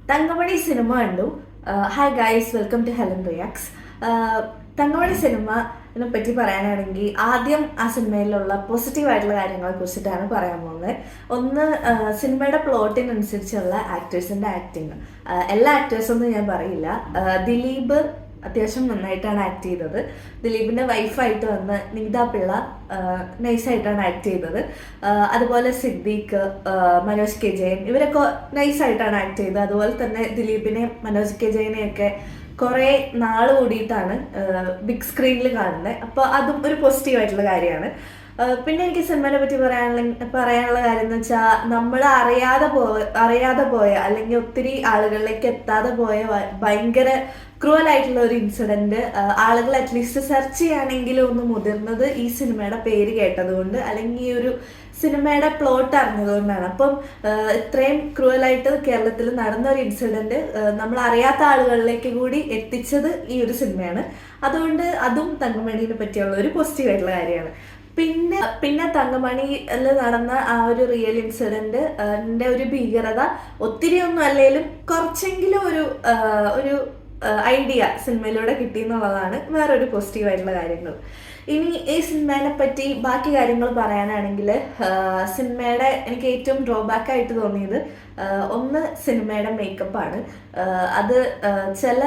Thankamani cinema കണ്ടു. Hi guys, welcome to Helen reacts. Thankamani സിനിമയെ പറ്റി പറയാനാണെങ്കിൽ ആദ്യം ആ സിനിമയിലുള്ള പോസിറ്റീവായിട്ടുള്ള കാര്യങ്ങളെ കുറിച്ചിട്ടാണ് പറയാൻ പോകുന്നത്. ഒന്ന്, സിനിമയുടെ പ്ലോട്ടിനനുസരിച്ചുള്ള ആക്ടേഴ്സിൻ്റെ ആക്ടിങ്. എല്ലാ ആക്ടേഴ്സൊന്നും ഞാൻ പറയില്ല. ദിലീപ് അത്യാവശ്യം നന്നായിട്ടാണ് ആക്ട് ചെയ്തത്. ദിലീപിൻ്റെ വൈഫായിട്ട് വന്ന് നീത പിള്ള നൈസായിട്ടാണ് ആക്ട് ചെയ്തത്. അതുപോലെ സിദ്ദീഖ്, മനോജ് കെ ജയൻ ഇവരൊക്കെ നൈസായിട്ടാണ് ആക്ട് ചെയ്തത്. അതുപോലെ തന്നെ ദിലീപിനെ മനോജ് കെ ജയനെയൊക്കെ കുറേ നാൾ കൂടിയിട്ടാണ് ബിഗ് സ്ക്രീനിൽ കാണുന്നത്. അപ്പോൾ അതും ഒരു പോസിറ്റീവായിട്ടുള്ള കാര്യമാണ്. പിന്നെ എനിക്ക് സിനിമയെ പറ്റി പറയാനുള്ള കാര്യം എന്ന് വെച്ചാൽ നമ്മൾ അറിയാതെ പോയ അല്ലെങ്കിൽ ഒത്തിരി ആളുകളിലേക്ക് എത്താതെ പോയ ഭയങ്കര ക്രൂവലായിട്ടുള്ള ഒരു ഇൻസിഡന്റ് ആളുകൾ അറ്റ്ലീസ്റ്റ് സെർച്ച് ചെയ്യുകയാണെങ്കിലും ഒന്ന് മുതിർന്നത് ഈ സിനിമയുടെ പേര് കേട്ടതുകൊണ്ട് അല്ലെങ്കിൽ ഈ ഒരു സിനിമയുടെ പ്ലോട്ട് അറിഞ്ഞതുകൊണ്ടാണ്. അപ്പം ഇത്രയും ക്രൂവലായിട്ട് കേരളത്തിൽ നടന്ന ഒരു ഇൻസിഡന്റ് നമ്മൾ അറിയാത്ത ആളുകളിലേക്ക് കൂടി എത്തിച്ചത് ഈ ഒരു സിനിമയാണ്. അതുകൊണ്ട് അതും തങ്കമണിയെ പറ്റിയുള്ള ഒരു പോസിറ്റീവായിട്ടുള്ള കാര്യമാണ്. പിന്നെ തങ്കമണിയിൽ നടന്ന ആ ഒരു റിയൽ ഇൻസിഡന്റ് ഒരു ഭീകരത ഒത്തിരി ഒന്നും അല്ലെങ്കിലും കുറച്ചെങ്കിലും ഒരു ഐഡിയ സിനിമയിലൂടെ കിട്ടി എന്നുള്ളതാണ് വേറൊരു പോസിറ്റീവായിട്ടുള്ള കാര്യങ്ങൾ. ഇനി ഈ സിനിമയെ പറ്റി ബാക്കി കാര്യങ്ങൾ പറയാനാണെങ്കിൽ സിനിമയുടെ എനിക്ക് ഏറ്റവും ഡ്രോബാക്ക് ആയിട്ട് തോന്നിയത് ഒന്ന് സിനിമയുടെ മേക്കപ്പാണ്. അത് ചില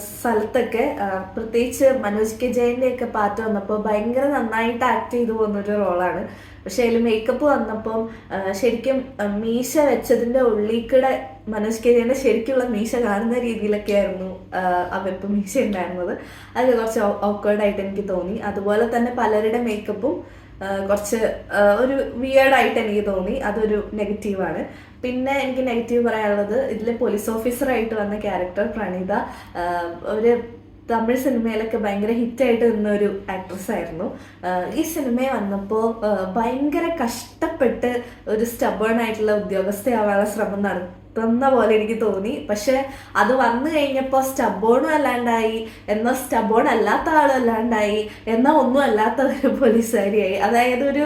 സ്ഥലത്തൊക്കെ പ്രത്യേകിച്ച് മനോജ് കെ ജയൻ്റെ ഒക്കെ പാട്ട് വന്നപ്പോൾ ഭയങ്കര നന്നായിട്ട് ആക്ട് ചെയ്തു പോകുന്നൊരു റോളാണ്. പക്ഷെ അതിൽ മേക്കപ്പ് വന്നപ്പം ശരിക്കും മീശ വെച്ചതിൻ്റെ ഉള്ളിൽക്കൂടെ മനോജ് കെ ജയൻ്റെ ശരിക്കുള്ള മീശ കാണുന്ന രീതിയിലൊക്കെ ആയിരുന്നു ആ വെപ്പ് മീശ ഉണ്ടായിരുന്നത്. അത് കുറച്ച് ഓക്വേർഡായിട്ട് എനിക്ക് തോന്നി. അതുപോലെ തന്നെ പലരുടെ മേക്കപ്പും കുറച്ച് ഒരു വിയേർഡായിട്ട് എനിക്ക് തോന്നി. അതൊരു നെഗറ്റീവാണ്. പിന്നെ എനിക്ക് നെഗറ്റീവ് പറയാനുള്ളത് ഇതിൽ പോലീസ് ഓഫീസറായിട്ട് വന്ന ക്യാരക്ടർ പ്രണീത ഒരു തമിഴ് സിനിമയിലൊക്കെ ഭയങ്കര ഹിറ്റായിട്ട് നിന്നൊരു ആക്ട്രസ് ആയിരുന്നു. ഈ സിനിമയിൽ വന്നപ്പോൾ ഭയങ്കര കഷ്ടപ്പെട്ട് ഒരു സ്റ്റബേൺ ആയിട്ടുള്ള ഉദ്യോഗസ്ഥയാവാനുള്ള ശ്രമം നടത്തുന്ന പോലെ എനിക്ക് തോന്നി. പക്ഷെ അത് വന്നു കഴിഞ്ഞപ്പോൾ സ്റ്റബോണും അല്ലാണ്ടായി, എന്നാൽ സ്റ്റബോൺ അല്ലാത്ത ആളും അല്ലാണ്ടായി, എന്നാൽ ഒന്നും അല്ലാത്ത ഒരു പോലീസുകാരിയായി. അതായത് ഒരു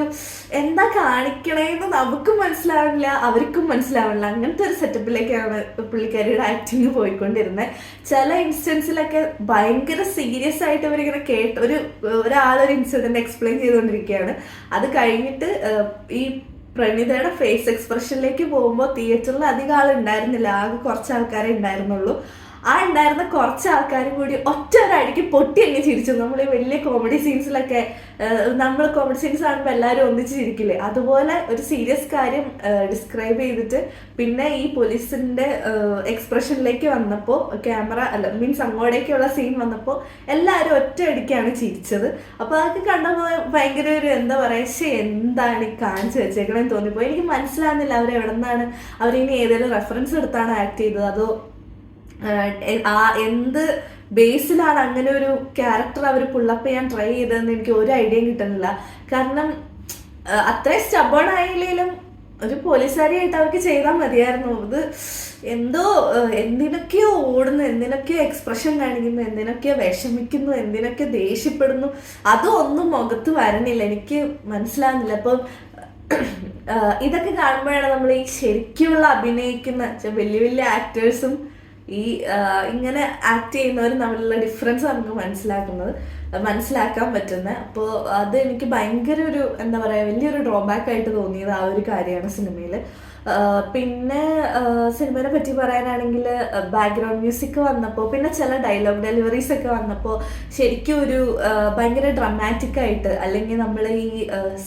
എന്താ കാണിക്കണേന്ന് നമുക്കും മനസ്സിലാവില്ല, അവർക്കും മനസ്സിലാവില്ല. അങ്ങനത്തെ ഒരു സെറ്റപ്പിലേക്കാണ് പുള്ളിക്കാരിയുടെ ആക്ടിങ് പോയിക്കൊണ്ടിരുന്നത്. ചില ഇൻസ്റ്റൻസിലൊക്കെ ഭയങ്കര സീരിയസ് ആയിട്ട് അവരിങ്ങനെ ഒരാളൊരു ഇൻസിഡന്റ് എക്സ്പ്ലെയിൻ ചെയ്തുകൊണ്ടിരിക്കുകയാണ്. അത് കഴിഞ്ഞിട്ട് ഈ പ്രണീതയുടെ ഫേസ് എക്സ്പ്രഷനിലേക്ക് പോകുമ്പോൾ തിയേറ്ററിൽ അധികം ആളുണ്ടായിരുന്നില്ല, ആകെ കുറച്ച് ആൾക്കാരെ ഉണ്ടായിരുന്നുള്ളൂ. ആ ഉണ്ടായിരുന്ന കുറച്ച് ആൾക്കാരും കൂടി ഒറ്റ ഒരടിക്ക് പൊട്ടി അങ്ങ് ചിരിച്ചു. നമ്മൾ ഈ വലിയ കോമഡി സീൻസിലൊക്കെ നമ്മൾ കോമഡി സീൻസ് കാണുമ്പോൾ എല്ലാവരും ഒന്നിച്ച് ചിരിക്കില്ലേ, അതുപോലെ ഒരു സീരിയസ് കാര്യം ഡിസ്ക്രൈബ് ചെയ്തിട്ട് പിന്നെ ഈ പോലീസിന്റെ എക്സ്പ്രഷനിലേക്ക് വന്നപ്പോൾ മീൻസ് അങ്ങോട്ടേക്കുള്ള സീൻ വന്നപ്പോൾ എല്ലാവരും ഒറ്റ അടിക്കാണ് ചിരിച്ചത്. അപ്പോൾ അതൊക്കെ കണ്ടപ്പോൾ ഭയങ്കര ഒരു എന്താ പറയുക, എന്താണ് ഈ കാണിച്ചു വെച്ചേക്കണെന്ന് തോന്നിപ്പോയി. എനിക്ക് മനസ്സിലാകുന്നില്ല അവരെവിടെ നിന്നാണ് അവരിനി ഏതെങ്കിലും റെഫറൻസ് എടുത്താണ് ആക്ട് ചെയ്തത്, അതോ എന്ത് ബേസിലാണ് അങ്ങനെ ഒരു ക്യാരക്ടർ അവർ പുള്ളപ്പ് ചെയ്യാൻ ട്രൈ ചെയ്തതെന്ന് എനിക്ക് ഒരു ഐഡിയയും കിട്ടുന്നില്ല. കാരണം അത്രയും സ്റ്റബേൺ ആയില്ലെങ്കിലും ഒരു പോലീസുകാരിയായിട്ട് അവർക്ക് ചെയ്താൽ മതിയായിരുന്നു. ഇത് എന്തോ എന്തിനൊക്കെയോ ഓടുന്നു, എന്തിനൊക്കെയോ എക്സ്പ്രഷൻ കാണിക്കുന്നു, എന്തിനൊക്കെയോ വിഷമിക്കുന്നു, എന്തിനൊക്കെ ദേഷ്യപ്പെടുന്നു, അതും ഒന്നും മുഖത്ത് വരണില്ല. എനിക്ക് മനസ്സിലാകുന്നില്ല. അപ്പം ഇതൊക്കെ കാണുമ്പോഴാണ് നമ്മൾ ഈ ശരിക്കുള്ള അഭിനയിക്കുന്ന വലിയ വലിയ ആക്ടേഴ്സും ഈ ഇങ്ങനെ ആക്ട് ചെയ്യുന്നവരും തമ്മിലുള്ള ഡിഫറൻസ് നമുക്ക് മനസ്സിലാക്കാൻ പറ്റുന്നത്. അപ്പോൾ അത് എനിക്ക് ഭയങ്കര ഒരു എന്താ പറയുക വലിയൊരു ഡ്രോബാക്ക് ആയിട്ട് തോന്നിയത് ആ ഒരു കാര്യമാണ് സിനിമയിൽ. പിന്നെ സിനിമയെ പറ്റി പറയാനാണെങ്കിൽ ബാക്ക്ഗ്രൗണ്ട് മ്യൂസിക് വന്നപ്പോൾ പിന്നെ ചില ഡയലോഗ് ഡെലിവറീസ് ഒക്കെ വന്നപ്പോൾ ശരിക്കും ഒരു ഭയങ്കര ഡ്രമാറ്റിക് ആയിട്ട്, അല്ലെങ്കിൽ നമ്മൾ ഈ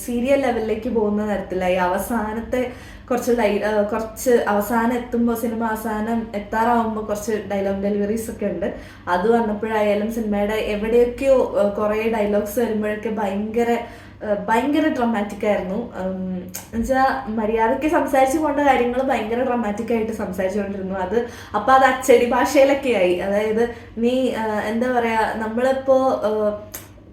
സീരിയൽ ലെവലിലേക്ക് പോകുന്ന തരത്തിലായി. അവസാനത്തെ കുറച്ച് അവസാനം എത്തുമ്പോൾ, സിനിമ അവസാനം എത്താറാവുമ്പോൾ കുറച്ച് ഡയലോഗ് ഡെലിവറീസ് ഒക്കെ ഉണ്ട്. അത് വന്നപ്പോഴായാലും സിനിമയുടെ എവിടെയൊക്കെയോ കുറേ ഡയലോഗ്സ് വരുമ്പോഴൊക്കെ ഭയങ്കര ഡ്രമാറ്റിക് ആയിരുന്നു. എന്നുവെച്ചാൽ മര്യാദയ്ക്ക് സംസാരിച്ചു കൊണ്ട കാര്യങ്ങൾ ഭയങ്കര ഡ്രമാറ്റിക് ആയിട്ട് സംസാരിച്ചുകൊണ്ടിരുന്നു. അപ്പം അത് അച്ചടി ഭാഷയിലൊക്കെ ആയി. അതായത് നീ എന്താ പറയുക,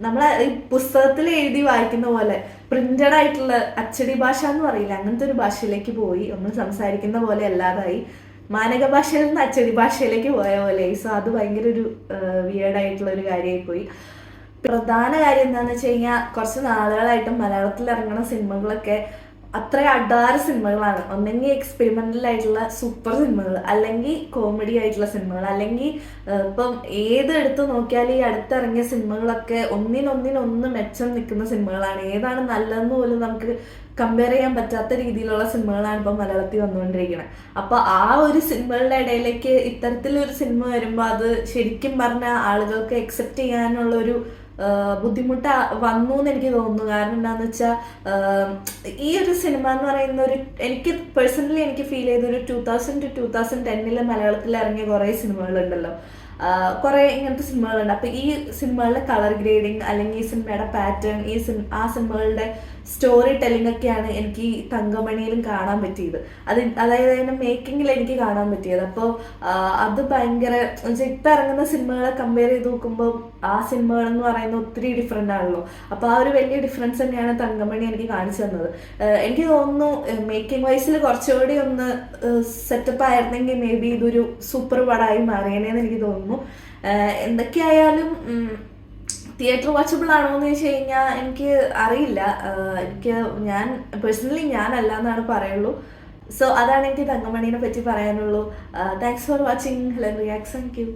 നമ്മളെ ഈ പുസ്തകത്തിൽ എഴുതി വായിക്കുന്ന പോലെ പ്രിന്റഡ് ആയിട്ടുള്ള അച്ചടി ഭാഷ എന്ന് പറയില്ല, അങ്ങനത്തെ ഒരു ഭാഷയിലേക്ക് പോയി. നമ്മൾ സംസാരിക്കുന്ന പോലെ അല്ലാതായി, മാനക ഭാഷയിൽ നിന്ന് അച്ചടി ഭാഷയിലേക്ക് പോയ പോലെ. സോ അത് ഭയങ്കര ഒരു വിയേർഡായിട്ടുള്ള ഒരു കാര്യമായി പോയി. പ്രധാന കാര്യം എന്താണെന്ന് വെച്ച് കഴിഞ്ഞാൽ കുറച്ച് നാളുകളായിട്ടും മലയാളത്തിൽ ഇറങ്ങുന്ന സിനിമകളൊക്കെ അത്ര അഡാറ് സിനിമകളാണ്. ഒന്നെങ്കിൽ എക്സ്പെരിമെന്റൽ ആയിട്ടുള്ള സൂപ്പർ സിനിമകൾ, അല്ലെങ്കിൽ കോമഡി ആയിട്ടുള്ള സിനിമകൾ, അല്ലെങ്കിൽ ഇപ്പം ഏത് എടുത്ത് നോക്കിയാൽ ഈ അടുത്തിറങ്ങിയ സിനിമകളൊക്കെ ഒന്നിനൊന്നിനൊന്ന് മെച്ചം നിൽക്കുന്ന സിനിമകളാണ്. ഏതാണ് നല്ലതെന്ന് പോലും നമുക്ക് കമ്പയർ ചെയ്യാൻ പറ്റാത്ത രീതിയിലുള്ള സിനിമകളാണ് ഇപ്പം മലയാളത്തിൽ വന്നുകൊണ്ടിരിക്കുന്നത്. അപ്പൊ ആ ഒരു സിനിമകളുടെ ഇടയിലേക്ക് ഇത്തരത്തിലൊരു സിനിമ വരുമ്പോൾ അത് ശരിക്കും പറഞ്ഞാൽ ആളുകൾക്ക് അക്സെപ്റ്റ് ചെയ്യാനുള്ള ഒരു ബുദ്ധിമുട്ട് വന്നു എന്ന് എനിക്ക് തോന്നുന്നു. കാരണം എന്താണെന്ന് വെച്ചാൽ ഈ ഒരു സിനിമ എന്ന് പറയുന്ന ഒരു, എനിക്ക് പേഴ്സണലി എനിക്ക് ഫീൽ ചെയ്ത ഒരു 2000 to 2010 മലയാളത്തിൽ ഇറങ്ങിയ കുറേ സിനിമകളുണ്ടല്ലോ, കുറേ ഇങ്ങനത്തെ സിനിമകളുണ്ട്. അപ്പോൾ ഈ സിനിമകളുടെ കളർ ഗ്രേഡിങ്, അല്ലെങ്കിൽ ഈ സിനിമയുടെ പാറ്റേൺ, ആ സിനിമകളുടെ സ്റ്റോറി ടെല്ലിംഗ് ഒക്കെയാണ് എനിക്ക് ഈ തങ്കമണിയിലും കാണാൻ പറ്റിയത്. അതായത് അതിൻ്റെ മേക്കിങ്ങിൽ എനിക്ക് കാണാൻ പറ്റിയത്. അപ്പോൾ അത് ഭയങ്കര ഇപ്പം ഇറങ്ങുന്ന സിനിമകളെ കമ്പയർ ചെയ്ത് നോക്കുമ്പോൾ ആ സിനിമകൾ എന്ന് പറയുന്നത് ഒത്തിരി ഡിഫറെൻ്റ് ആണല്ലോ. അപ്പോൾ ആ ഒരു വലിയ ഡിഫറൻസ് തന്നെയാണ് തങ്കമണി എനിക്ക് കാണിച്ചു തന്നത്. എനിക്ക് തോന്നുന്നു മേക്കിംഗ് വൈസിൽ കുറച്ചുകൂടി ഒന്ന് സെറ്റപ്പ് ആയിരുന്നെങ്കിൽ മേ ബി ഇതൊരു സൂപ്പർ പടമായി മാറിയേനെന്ന് എനിക്ക് തോന്നുന്നു. എന്തൊക്കെയായാലും തിയേറ്റർ വാച്ചബിൾ ആണോ എന്ന് ചോദിച്ചു കഴിഞ്ഞാൽ എനിക്ക് അറിയില്ല. ഞാൻ പേഴ്സണലി ഞാനല്ല എന്നാണ് പറയുള്ളൂ. സോ അതാണ് എനിക്ക് തങ്കമണീനെ പറ്റി പറയാനുള്ളൂ. Thanks for watching Helen reacts. Thank you.